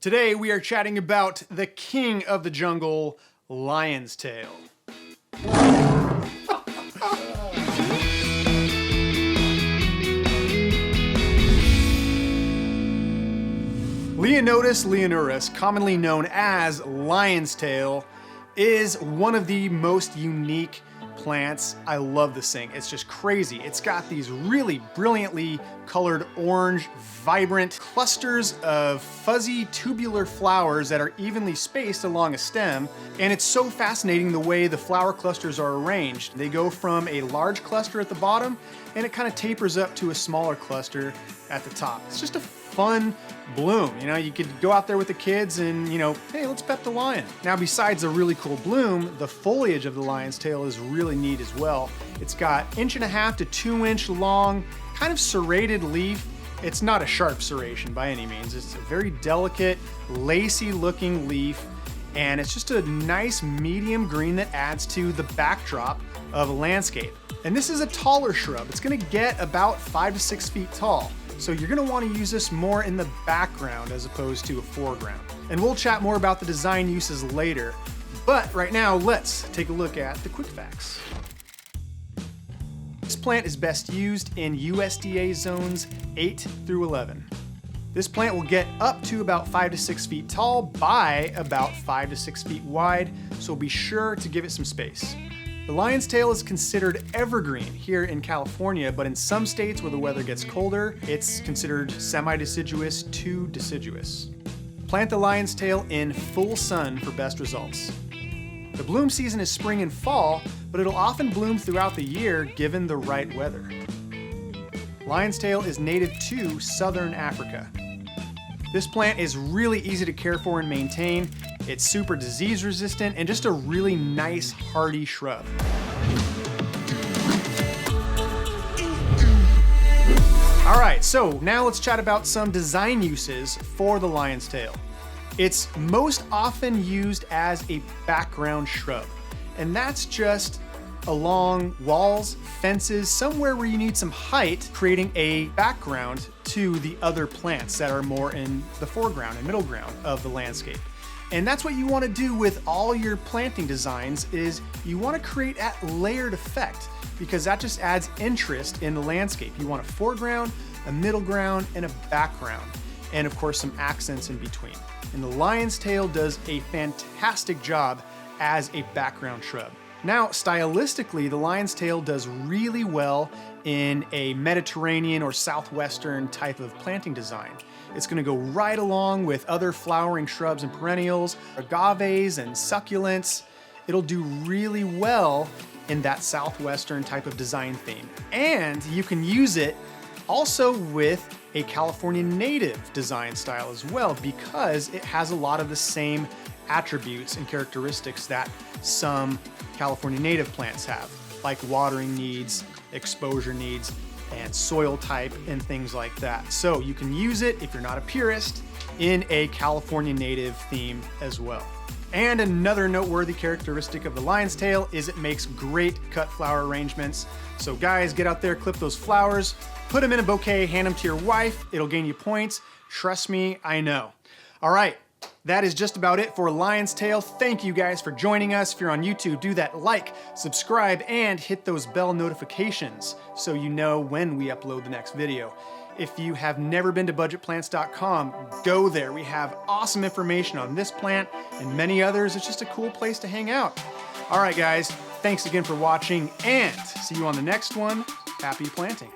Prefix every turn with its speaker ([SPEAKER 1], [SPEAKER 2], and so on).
[SPEAKER 1] Today we are chatting about the king of the jungle, lion's tail. Leonotis Leonurus, commonly known as lion's tail, is one of the most unique plants. I love this thing. It's just crazy. It's got these really brilliantly colored orange, vibrant clusters of fuzzy tubular flowers that are evenly spaced along a stem. And it's so fascinating the way the flower clusters are arranged. They go from a large cluster at the bottom and it kind of tapers up to a smaller cluster at the top. It's just a fun bloom. You know, you could go out there with the kids and, you know, hey, let's pet the lion. Now, besides the really cool bloom, the foliage of the lion's tail is really neat as well. It's got 1.5 to 2 inch long, kind of serrated leaf. It's not a sharp serration by any means. It's a very delicate, lacy looking leaf, and it's just a nice medium green that adds to the backdrop of a landscape. And this is a taller shrub. It's gonna get about 5 to 6 feet tall. So you're gonna wanna use this more in the background as opposed to a foreground. And we'll chat more about the design uses later. But right now, let's take a look at the quick facts. This plant is best used in USDA zones 8 through 11. This plant will get up to about 5 to 6 feet tall by about 5 to 6 feet wide, so be sure to give it some space. The lion's tail is considered evergreen here in California, but in some states where the weather gets colder, it's considered semi-deciduous to deciduous. Plant the lion's tail in full sun for best results. The bloom season is spring and fall, but it'll often bloom throughout the year given the right weather. Lion's tail is native to southern Africa. This plant is really easy to care for and maintain. It's super disease resistant and just a really nice hardy shrub. All right, so now let's chat about some design uses for the lion's tail. It's most often used as a background shrub, and that's just along walls, fences, somewhere where you need some height, creating a background to the other plants that are more in the foreground and middle ground of the landscape. And that's what you want to do with all your planting designs, is you want to create that layered effect, because that just adds interest in the landscape. You want a foreground, a middle ground, and a background, and of course some accents in between. And the lion's tail does a fantastic job as a background shrub. Now, stylistically, the lion's tail does really well in a Mediterranean or Southwestern type of planting design. It's gonna go right along with other flowering shrubs and perennials, agaves and succulents. It'll do really well in that Southwestern type of design theme. And you can use it also with a California native design style as well, because it has a lot of the same attributes and characteristics that some California native plants have, like watering needs, exposure needs, and soil type and things like that. So you can use it, if you're not a purist, in a California native theme as well. And another noteworthy characteristic of the lion's tail is it makes great cut flower arrangements. So guys, get out there, clip those flowers, put them in a bouquet, hand them to your wife. It'll gain you points. Trust me, I know. All right, that is just about it for lion's tail. Thank you guys for joining us. If you're on YouTube, do that like, subscribe, and hit those bell notifications so you know when we upload the next video. If you have never been to budgetplants.com, go there. We have awesome information on this plant and many others. It's just a cool place to hang out. All right, guys, thanks again for watching, and see you on the next one. Happy planting.